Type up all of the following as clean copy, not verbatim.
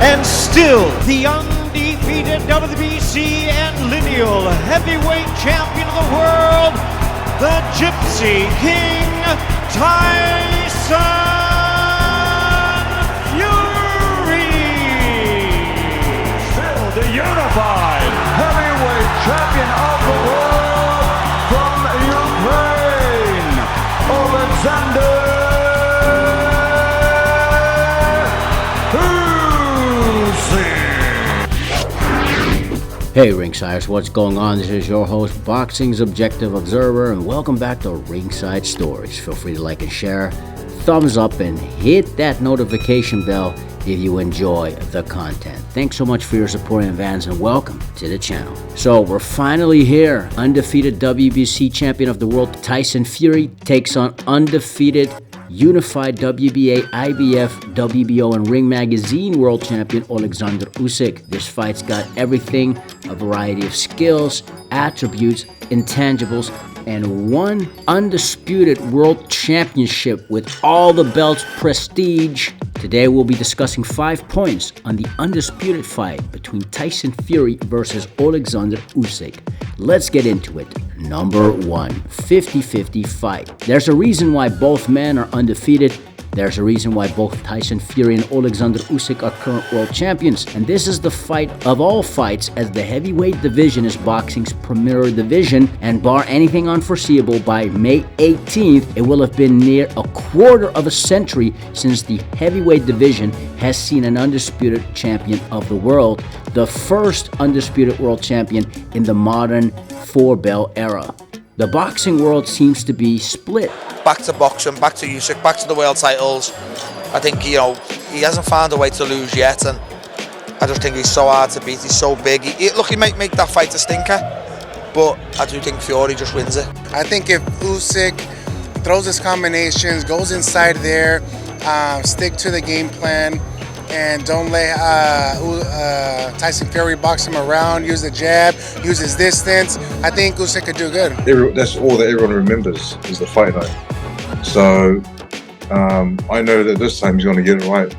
And still the undefeated WBC and lineal heavyweight champion of the world, the Gypsy King, Tyson Fury. Still the unified heavyweight champion of the world from Ukraine, Oleksandr Hey Ringsiders, what's going on? This is your host, Boxing's Objective Observer, and welcome back to Ringside Stories. Feel free to like and share, thumbs up, and hit that notification bell if you enjoy the content. Thanks so much for your support in advance, and welcome to the channel. So we're finally here. Undefeated WBC champion of the world, Tyson Fury, takes on undefeated unified WBA, IBF, WBO, and Ring Magazine world champion Oleksandr Usyk. This fight's got everything, a variety of skills, attributes, intangibles, and one undisputed world championship with all the belts prestige. Today we'll be discussing 5 points on the undisputed fight between Tyson Fury versus Oleksandr Usyk. Let's get into it. Number 1, 50-50 fight. There's a reason why both men are undefeated. There's a reason why both Tyson Fury and Oleksandr Usyk are current world champions. And this is the fight of all fights, as the heavyweight division is boxing's premier division. And bar anything unforeseeable, by May 18th, it will have been near a quarter of a century since the heavyweight division has seen an undisputed champion of the world. The first undisputed world champion in the modern four-belt era. The boxing world seems to be split. Back to boxing, back to Usyk, back to the world titles. I think, he hasn't found a way to lose yet, and I just think he's so hard to beat. He's so big. He might make that fight a stinker, but I do think Fury just wins it. I think if Usyk throws his combinations, goes inside there, stick to the game plan, and don't let Tyson Fury box him around, use the jab, use his distance, I think Usyk could do good. That's all that everyone remembers is the fight night. So I know that this time he's going to get it right,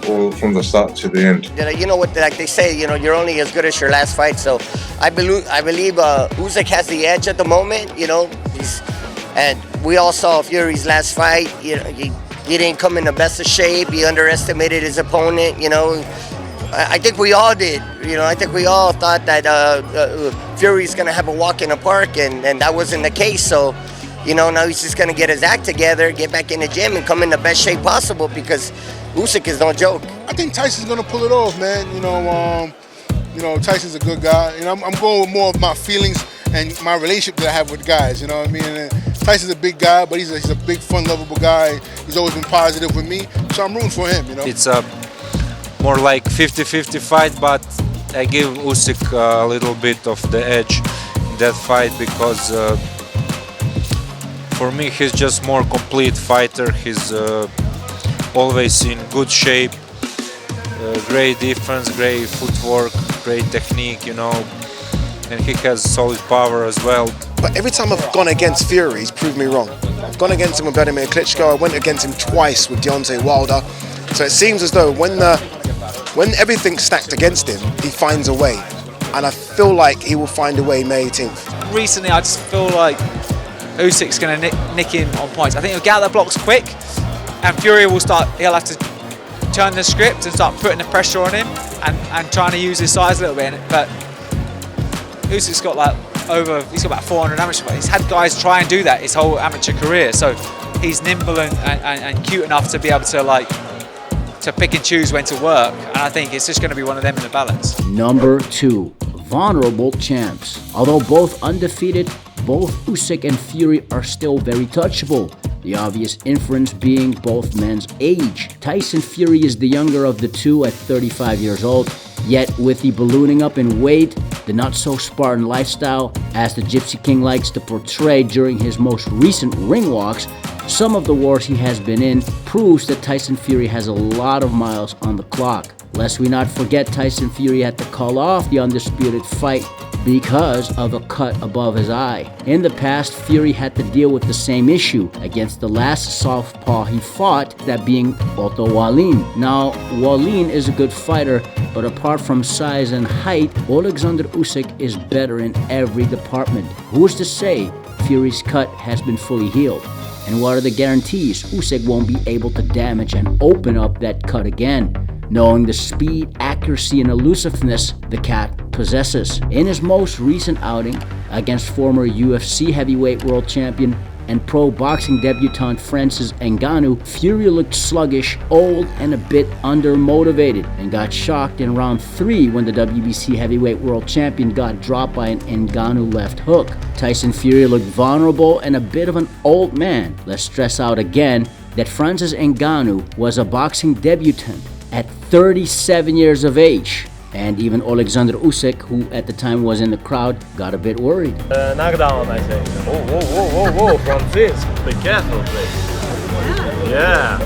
all from the start to the end. You know what, like they say, you're only as good as your last fight. So I believe Usyk has the edge at the moment. And we all saw Fury's last fight. He didn't come in the best of shape. He underestimated his opponent. I think we all did. I think we all thought that Fury's gonna have a walk in the park, and that wasn't the case. So, now he's just gonna get his act together, get back in the gym, and come in the best shape possible, because Usyk is no joke. I think Tyson's gonna pull it off, man. Tyson's a good guy. I'm going with more of my feelings and my relationship that I have with guys. You know what I mean? And Tyson's a big guy, but he's a big, fun, lovable guy. He's always been positive with me, so I'm rooting for him. It's a more like 50-50 fight, but I give Usyk a little bit of the edge in that fight, because for me he's just more complete fighter. He's always in good shape, great defense, great footwork, great technique, and he has solid power as well. But every time I've gone against Fury, he's proved me wrong. I've gone against him with Vladimir Klitschko. I went against him twice with Deontay Wilder. So it seems as though when everything's stacked against him, he finds a way. And I feel like he will find a way May 18th. Recently, I just feel like Usyk's going to nick him on points. I think he'll get out the blocks quick, and Fury he'll have to turn the script and start putting the pressure on him and trying to use his size a little bit. But Usyk's got he's got about 400 amateur fights. He's had guys try and do that his whole amateur career, so he's nimble and cute enough to be able to pick and choose when to work, and I think it's just going to be one of them in the balance. Number 2, vulnerable champs. Although both undefeated, both Usyk and Fury are still very touchable. The obvious inference being both men's age. Tyson Fury is the younger of the two at 35 years old, yet with the ballooning up in weight, the not-so-Spartan lifestyle, as the Gypsy King likes to portray during his most recent ring walks, some of the wars he has been in proves that Tyson Fury has a lot of miles on the clock. Lest we not forget, Tyson Fury had to call off the undisputed fight because of a cut above his eye. In the past, Fury had to deal with the same issue against the last southpaw he fought, that being Otto Wallin. Now, Wallin is a good fighter, but apart from size and height, Oleksandr Usyk is better in every department. Who's to say Fury's cut has been fully healed? And what are the guarantees Usyk won't be able to damage and open up that cut again, knowing the speed, accuracy, and elusiveness the cat possesses? In his most recent outing against former UFC heavyweight world champion and pro boxing debutant Francis Ngannou, Fury looked sluggish, old, and a bit undermotivated, and got shocked in round 3 when the WBC heavyweight world champion got dropped by an Ngannou left hook. Tyson Fury looked vulnerable and a bit of an old man. Let's stress out again that Francis Ngannou was a boxing debutant at 37 years of age. And even Oleksandr Usyk, who at the time was in the crowd, got a bit worried. Knockdown, I think. Whoa, Francis, be careful, please. Yeah.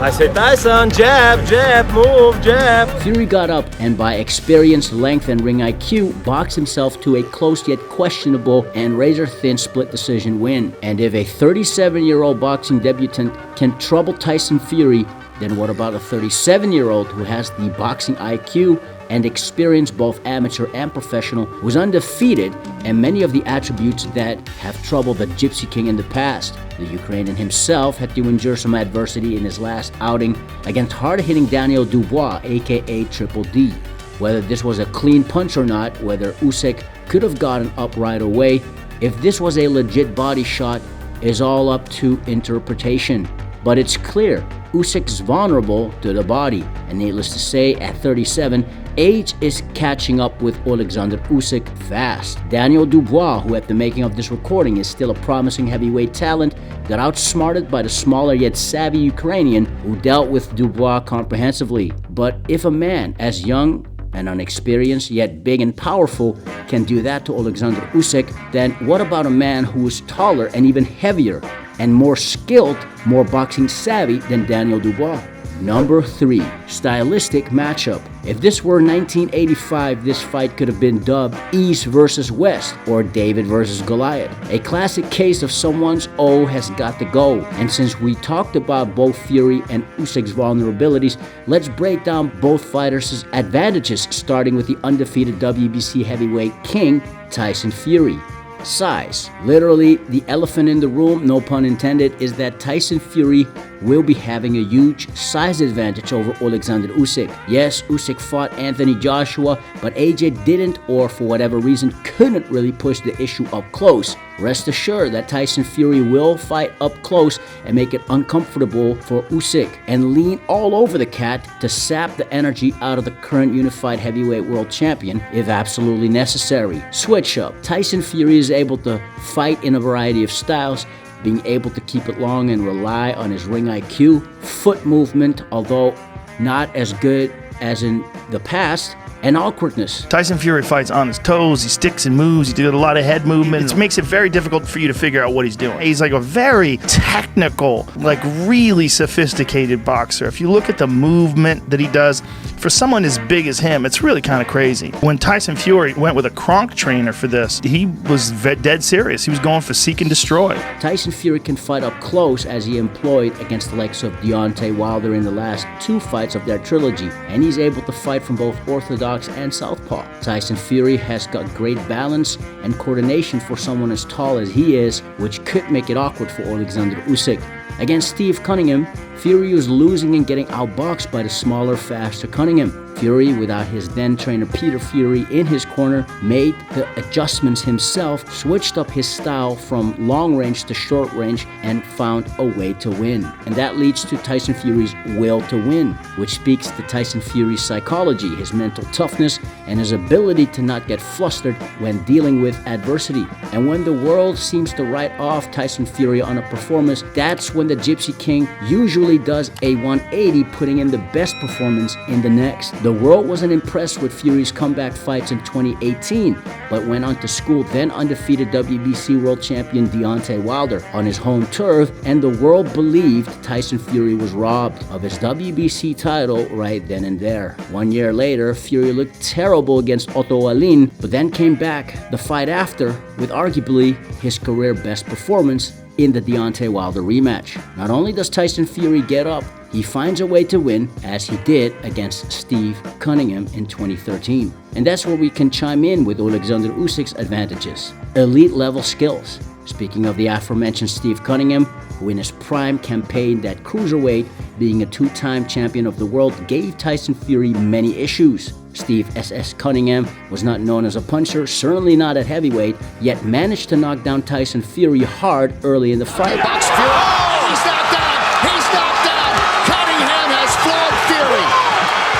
I say Tyson, jab, move, jab. Fury got up and by experience, length, and ring IQ, boxed himself to a close yet questionable and razor-thin split decision win. And if a 37-year-old boxing debutant can trouble Tyson Fury, then what about a 37-year-old who has the boxing IQ and experience, both amateur and professional, who's undefeated, and many of the attributes that have troubled the Gypsy King in the past? The Ukrainian himself had to endure some adversity in his last outing against hard-hitting Daniel Dubois, aka Triple D. Whether this was a clean punch or not, whether Usyk could have gotten up right away, if this was a legit body shot, is all up to interpretation. But it's clear Usyk's vulnerable to the body, and needless to say, at 37, age is catching up with Oleksandr Usyk fast. Daniel Dubois, who at the making of this recording is still a promising heavyweight talent, got outsmarted by the smaller yet savvy Ukrainian, who dealt with Dubois comprehensively. But if a man as young and unexperienced yet big and powerful can do that to Oleksandr Usyk, then what about a man who is taller and even heavier and more skilled, more boxing savvy than Daniel Dubois? Number 3, stylistic matchup. If this were 1985, this fight could have been dubbed East versus West or David versus Goliath. A classic case of someone's O has got to go. And since we talked about both Fury and Usyk's vulnerabilities, let's break down both fighters' advantages, starting with the undefeated WBC heavyweight king, Tyson Fury. Size. Literally, the elephant in the room, no pun intended, is that Tyson Fury will be having a huge size advantage over Oleksandr Usyk. Yes, Usyk fought Anthony Joshua, but AJ didn't, or for whatever reason couldn't really push the issue up close. Rest assured that Tyson Fury will fight up close and make it uncomfortable for Usyk and lean all over the cat to sap the energy out of the current unified heavyweight world champion if absolutely necessary. Switch up. Tyson Fury is able to fight in a variety of styles, being able to keep it long and rely on his ring IQ, foot movement, although not as good as in the past, and awkwardness. Tyson Fury fights on his toes, he sticks and moves, he does a lot of head movement. It makes it very difficult for you to figure out what he's doing. He's like a very technical, like really sophisticated boxer. If you look at the movement that he does, for someone as big as him, it's really kind of crazy. When Tyson Fury went with a Kronk trainer for this, he was dead serious. He was going for seek and destroy. Tyson Fury can fight up close, as he employed against the likes of Deontay Wilder in the last 2 fights of their trilogy, and he's able to fight from both orthodox and southpaw. Tyson Fury has got great balance and coordination for someone as tall as he is, which could make it awkward for Oleksandr Usyk. Against Steve Cunningham, Fury was losing and getting outboxed by the smaller, faster Cunningham. Fury, without his then trainer Peter Fury in his corner, made the adjustments himself, switched up his style from long range to short range, and found a way to win. And that leads to Tyson Fury's will to win, which speaks to Tyson Fury's psychology, his mental toughness, and his ability to not get flustered when dealing with adversity. And when the world seems to write off Tyson Fury on a performance, that's when the Gypsy King usually does a 180, putting in the best performance in the next. The world wasn't impressed with Fury's comeback fights in 2018, but went on to school then undefeated WBC world champion Deontay Wilder on his home turf, and the world believed Tyson Fury was robbed of his WBC title right then and there. 1 year later, Fury looked terrible against Otto Wallin, but then came back the fight after with arguably his career best performance in the Deontay Wilder rematch. Not only does Tyson Fury get up, he finds a way to win, as he did against Steve Cunningham in 2013. And that's where we can chime in with Oleksandr Usyk's advantages. Elite level skills. Speaking of the aforementioned Steve Cunningham, who in his prime campaigned at cruiserweight, being a two-time champion of the world gave Tyson Fury many issues. Steve S.S. Cunningham was not known as a puncher, certainly not at heavyweight, yet managed to knock down Tyson Fury hard early in the fight. He's knocked down! He's knocked down! Cunningham has floored Fury!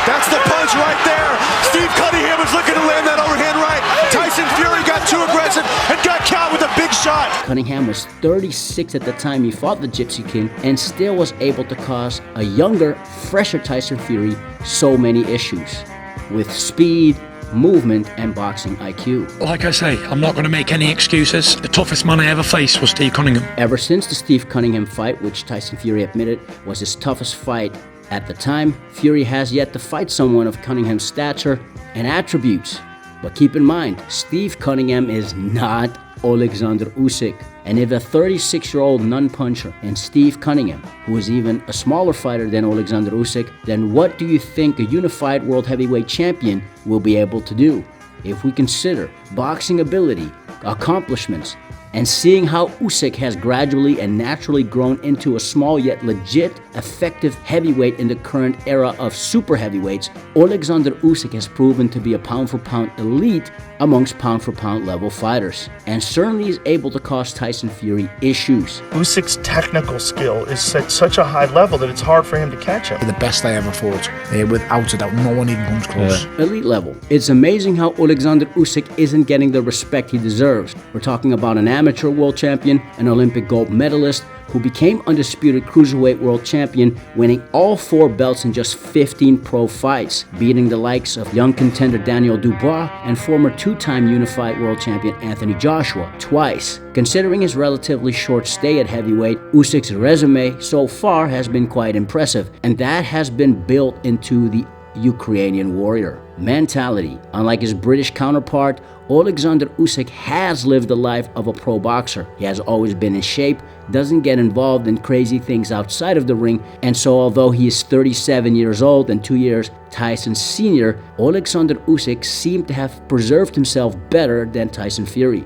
That's the punch right there. Steve Cunningham was looking to land that overhand right. Tyson Fury got too aggressive and got caught with a big shot. Cunningham was 36 at the time he fought the Gypsy King and still was able to cause a younger, fresher Tyson Fury so many issues with speed, movement, and boxing IQ. Like I say, I'm not going to make any excuses. The toughest man I ever faced was Steve Cunningham. Ever since the Steve Cunningham fight, which Tyson Fury admitted was his toughest fight at the time, Fury has yet to fight someone of Cunningham's stature and attributes. But keep in mind, Steve Cunningham is not Oleksandr Usyk. And if a 36-year-old non-puncher in Steve Cunningham, who is even a smaller fighter than Oleksandr Usyk, then what do you think a unified world heavyweight champion will be able to do? If we consider boxing ability, accomplishments, and seeing how Usyk has gradually and naturally grown into a small yet legit, effective heavyweight in the current era of super heavyweights, Oleksandr Usyk has proven to be a pound-for-pound elite amongst pound-for-pound level fighters, and certainly is able to cause Tyson Fury issues. Usyk's technical skill is at such a high level that it's hard for him to catch him. The best I ever fought. Without a doubt, no one even comes close. Elite level. It's amazing how Oleksandr Usyk isn't getting the respect he deserves. We're talking about an amateur world champion, an Olympic gold medalist, who became undisputed cruiserweight world champion, winning all 4 belts in just 15 pro fights, beating the likes of young contender Daniel Dubois and former 2-time unified world champion Anthony Joshua twice. Considering his relatively short stay at heavyweight, Usyk's resume so far has been quite impressive, and that has been built into the Ukrainian warrior mentality. Unlike his British counterpart, Oleksandr Usyk has lived the life of a pro boxer. He has always been in shape, doesn't get involved in crazy things outside of the ring, and so although he is 37 years old and 2 years Tyson's senior, Oleksandr Usyk seemed to have preserved himself better than Tyson Fury.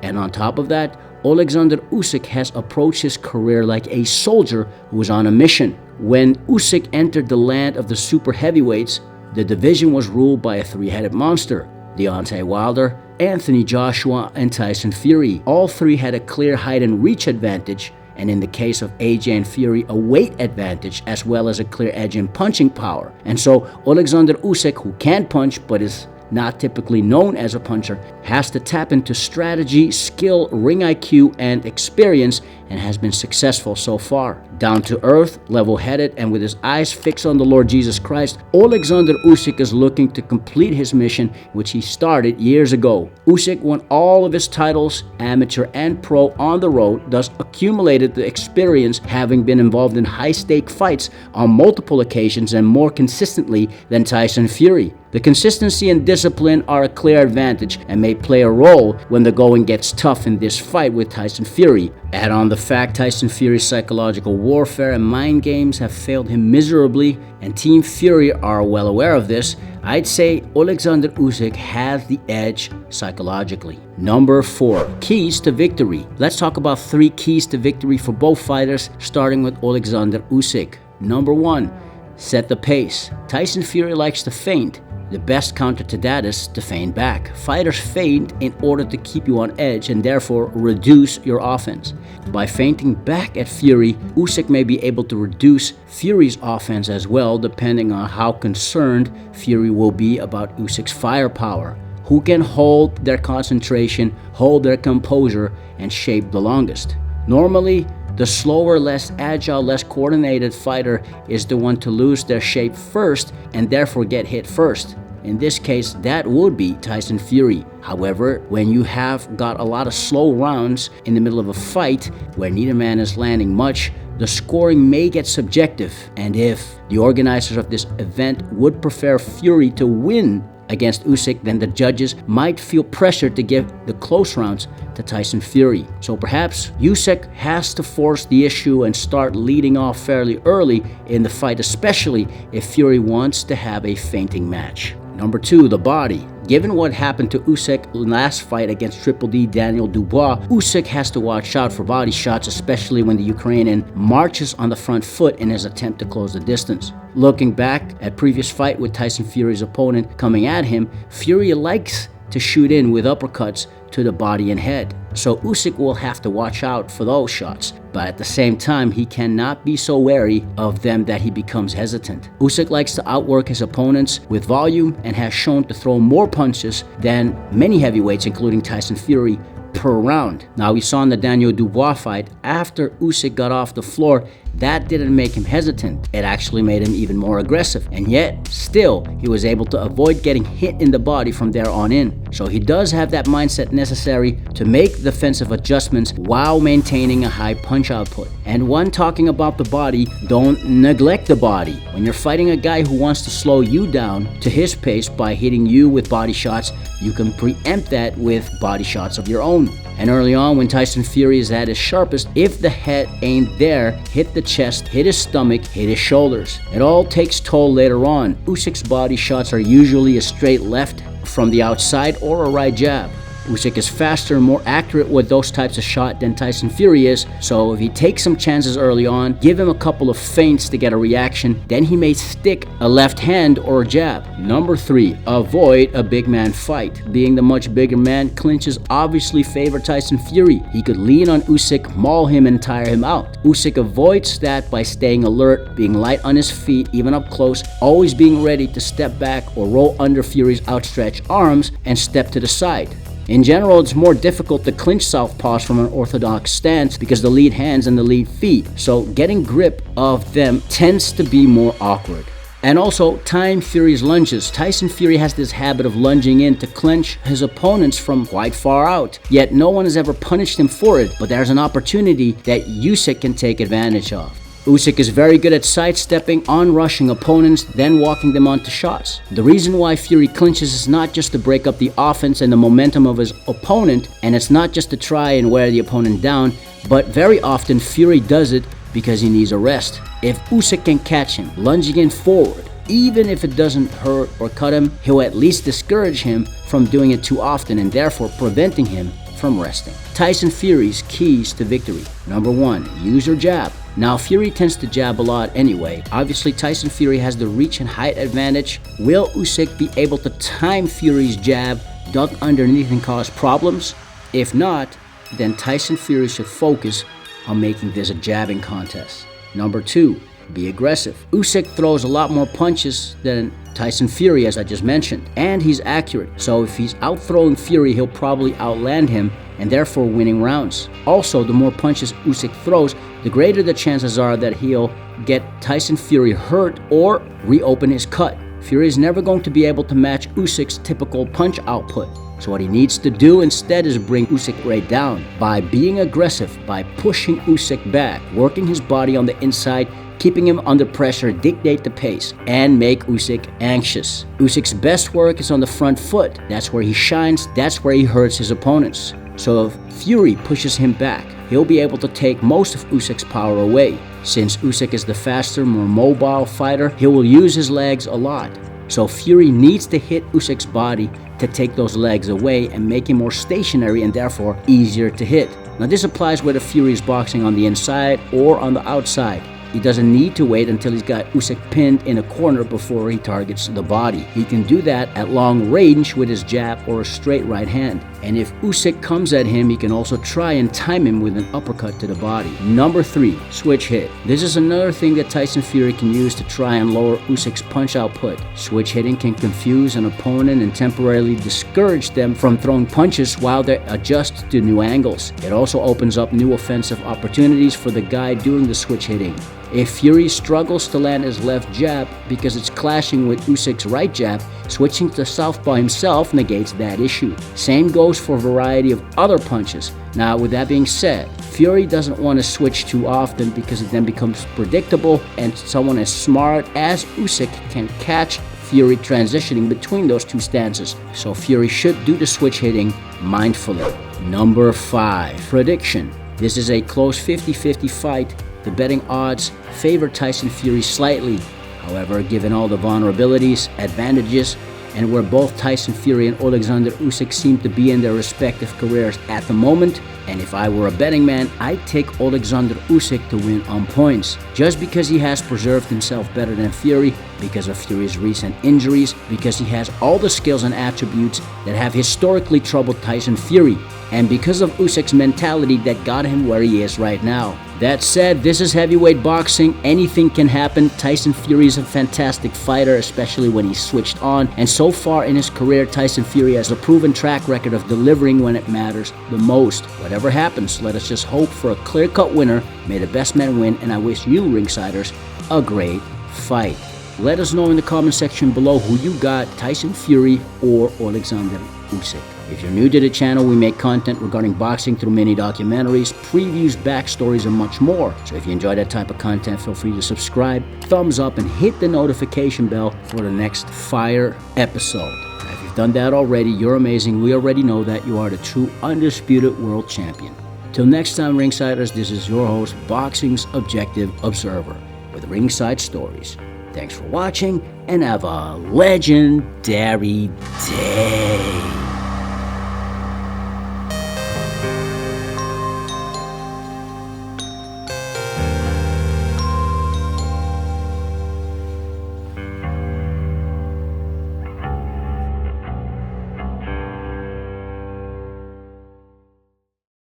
And on top of that, Oleksandr Usyk has approached his career like a soldier who is on a mission. When Usyk entered the land of the super heavyweights, the division was ruled by a 3-headed monster: Deontay Wilder, Anthony Joshua, and Tyson Fury. All 3 had a clear height and reach advantage, and in the case of AJ and Fury, a weight advantage as well as a clear edge in punching power. And so Oleksandr Usyk, who can punch but is not typically known as a puncher, has to tap into strategy, skill, ring IQ, and experience, and has been successful so far. Down to earth, level-headed, and with his eyes fixed on the Lord Jesus Christ, Oleksandr Usyk is looking to complete his mission, which he started years ago. Usyk won all of his titles, amateur and pro, on the road, thus accumulated the experience, having been involved in high-stake fights on multiple occasions and more consistently than Tyson Fury. The consistency and discipline are a clear advantage and may play a role when the going gets tough in this fight with Tyson Fury. Add on the fact Tyson Fury's psychological warfare and mind games have failed him miserably, and Team Fury are well aware of this. I'd say Oleksandr Usyk has the edge psychologically. Number 4, keys to victory. Let's talk about 3 keys to victory for both fighters, starting with Oleksandr Usyk. Number 1, set the pace. Tyson Fury likes to feint. The best counter to that is to feint back. Fighters feint in order to keep you on edge and therefore reduce your offense. By feinting back at Fury, Usyk may be able to reduce Fury's offense as well, depending on how concerned Fury will be about Usyk's firepower. Who can hold their concentration, hold their composure, and shape the longest? Normally, The slower, less agile, less coordinated fighter is the one to lose their shape first and therefore get hit first. In this case, that would be Tyson Fury. However, when you have got a lot of slow rounds in the middle of a fight where neither man is landing much, the scoring may get subjective. And if the organizers of this event would prefer Fury to win against Usyk, then the judges might feel pressured to give the close rounds to Tyson Fury. So perhaps Usyk has to force the issue and start leading off fairly early in the fight, especially if Fury wants to have a fainting match. Number 2, the body. Given what happened to Usyk last fight against Triple D Daniel Dubois, Usyk has to watch out for body shots, especially when the Ukrainian marches on the front foot in his attempt to close the distance. Looking back at previous fight with Tyson Fury's opponent coming at him, Fury likes to shoot in with uppercuts to the body and head. So Usyk will have to watch out for those shots, but at the same time, he cannot be so wary of them that he becomes hesitant. Usyk likes to outwork his opponents with volume and has shown to throw more punches than many heavyweights, including Tyson Fury, per round. Now, we saw in the Daniel Dubois fight, after Usyk got off the floor, that didn't make him hesitant. It actually made him even more aggressive. And yet, still, he was able to avoid getting hit in the body from there on in. So he does have that mindset necessary to make defensive adjustments while maintaining a high punch output. And when talking about the body, don't neglect the body. When you're fighting a guy who wants to slow you down to his pace by hitting you with body shots, you can preempt that with body shots of your own. And early on, when Tyson Fury is at his sharpest, if the head ain't there, hit the chest, hit his stomach, hit his shoulders. It all takes toll later on. Usyk's body shots are usually a straight left from the outside or a right jab. Usyk is faster and more accurate with those types of shot than Tyson Fury is, so if he takes some chances early on, give him a couple of feints to get a reaction, then he may stick a left hand or a jab. Number 3, avoid a big man fight. Being the much bigger man, clinches obviously favor Tyson Fury. He could lean on Usyk, maul him, and tire him out. Usyk avoids that by staying alert, being light on his feet, even up close, always being ready to step back or roll under Fury's outstretched arms and step to the side. In general, it's more difficult to clinch southpaws from an orthodox stance because the lead hands and the lead feet, so getting grip of them tends to be more awkward. And also, time Fury's lunges. Tyson Fury has this habit of lunging in to clinch his opponents from quite far out, yet no one has ever punished him for it, but there's an opportunity that Usyk can take advantage of. Usyk is very good at sidestepping, on-rushing opponents, then walking them onto shots. The reason why Fury clinches is not just to break up the offense and the momentum of his opponent, and it's not just to try and wear the opponent down, but very often Fury does it because he needs a rest. If Usyk can catch him lunging in forward, even if it doesn't hurt or cut him, he'll at least discourage him from doing it too often and therefore preventing him from resting. Tyson Fury's keys to victory. Number 1, use your jab. Now, Fury tends to jab a lot anyway. Obviously, Tyson Fury has the reach and height advantage. Will Usyk be able to time Fury's jab, duck underneath, and cause problems? If not, then Tyson Fury should focus on making this a jabbing contest. Number 2, be aggressive. Usyk throws a lot more punches than Tyson Fury, as I just mentioned, and he's accurate. So if he's out-throwing Fury, he'll probably outland him and therefore winning rounds. Also, the more punches Usyk throws, the greater the chances are that he'll get Tyson Fury hurt or reopen his cut. Fury is never going to be able to match Usyk's typical punch output. So what he needs to do instead is bring Usyk right down by being aggressive, by pushing Usyk back, working his body on the inside, keeping him under pressure, dictate the pace, and make Usyk anxious. Usyk's best work is on the front foot. That's where he shines, that's where he hurts his opponents. So if Fury pushes him back, he'll be able to take most of Usyk's power away. Since Usyk is the faster, more mobile fighter, he will use his legs a lot. So Fury needs to hit Usyk's body to take those legs away and make him more stationary and therefore easier to hit. Now this applies whether Fury is boxing on the inside or on the outside. He doesn't need to wait until he's got Usyk pinned in a corner before he targets the body. He can do that at long range with his jab or a straight right hand. And if Usyk comes at him, he can also try and time him with an uppercut to the body. Number 3, switch hit. This is another thing that Tyson Fury can use to try and lower Usyk's punch output. Switch hitting can confuse an opponent and temporarily discourage them from throwing punches while they adjust to new angles. It also opens up new offensive opportunities for the guy doing the switch hitting. If Fury struggles to land his left jab because it's clashing with Usyk's right jab, switching to southpaw himself negates that issue. Same goes for a variety of other punches. Now, with that being said, Fury doesn't want to switch too often because it then becomes predictable, and someone as smart as Usyk can catch Fury transitioning between those two stances. So Fury should do the switch hitting mindfully. Number 5, prediction. This is a close 50-50 fight. The betting odds favor Tyson Fury slightly. However, given all the vulnerabilities, advantages, and where both Tyson Fury and Oleksandr Usyk seem to be in their respective careers at the moment, and if I were a betting man, I'd take Oleksandr Usyk to win on points. Just because he has preserved himself better than Fury, because of Fury's recent injuries, because he has all the skills and attributes that have historically troubled Tyson Fury, and because of Usyk's mentality that got him where he is right now. That said, this is heavyweight boxing. Anything can happen. Tyson Fury is a fantastic fighter, especially when he's switched on. And so far in his career, Tyson Fury has a proven track record of delivering when it matters the most. Whatever happens, let us just hope for a clear-cut winner. May the best man win, and I wish you, ringsiders, a great fight. Let us know in the comment section below who you got, Tyson Fury or Oleksandr Usyk. If you're new to the channel, we make content regarding boxing through mini documentaries, previews, backstories, and much more. So if you enjoy that type of content, feel free to subscribe, thumbs up, and hit the notification bell for the next fire episode. Now, if you've done that already, you're amazing. We already know that you are the true undisputed world champion. Till next time, ringsiders, this is your host, Boxing's Objective Observer, with Ringside Stories. Thanks for watching, and have a legendary day.